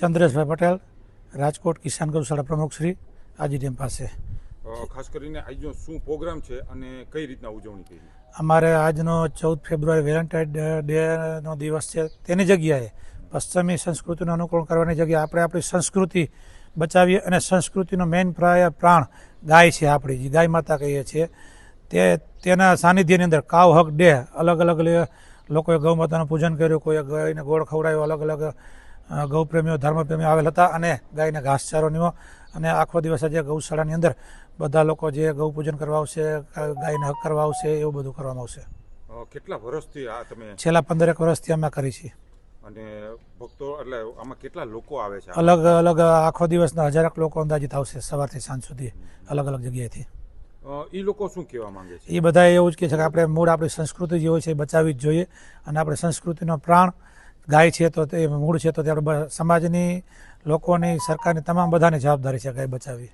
ચંદ્રેશભાઈ પટેલ, રાજકોટ કિસાન ગૌશાળા પ્રમુખ શ્રી, આજી ડેમ પાસે. ખાસ કરીને આજનો શું પ્રોગ્રામ છે અને કઈ રીતના ઉજવણી કરી? અમારે આજનો 14 ફેબ્રુઆરી વેલેન્ટાઇન ડેનો દિવસ છે. તેની જગ્યાએ પશ્ચિમી સંસ્કૃતિનું અનુકરણ કરવાની જગ્યાએ આપણે આપણી સંસ્કૃતિ બચાવીએ અને સંસ્કૃતિનો મેઇન પ્રાણ ગાય છે. આપણી જે ગાય માતા કહીએ છીએ તેના સાનિધ્યની અંદર કાવ હક ડે અલગ અલગ લોકોએ ગૌ માતાનું પૂજન કર્યું, કોઈએ ગાયને ગોળ ખવડાવ્યો, અલગ અલગ ગૌપ્રેમીઓ ધર્મપ્રેમીઓ આવેલ હતા અને ગાયને ઘાસચારો નીવો અને આખો દિવસ આજે ગૌશાળાની અંદર બધા લોકો જે ગૌ પૂજન કરવા આવશે, ગાયને હક કરવા આવશે, એવું બધું કરવામાં આવશે. કેટલા વર્ષથી આ તમે? છેલ્લા 15 વર્ષથી અમે કરી છીએ. અને ભક્તો એટલે આમાં કેટલા લોકો આવે છે? અલગ અલગ આખો દિવસના હજારક લોકો અંદાજિત આવશે સવારથી સાંજ સુધી અલગ અલગ જગ્યાએથી. એ લોકો શું કહેવા માંગે છે? એ બધા એવું જ કહે છે કે આપણે મૂળ આપણી સંસ્કૃતિ જે હોય છે એ બચાવવી જ જોઈએ અને આપણે સંસ્કૃતિનો પ્રાણ ગાય છે તો તે મૂળ છે તો તે આપણે સમાજની, લોકોની, સરકારની તમામ બધાની જવાબદારી છે ગાય બચાવવી.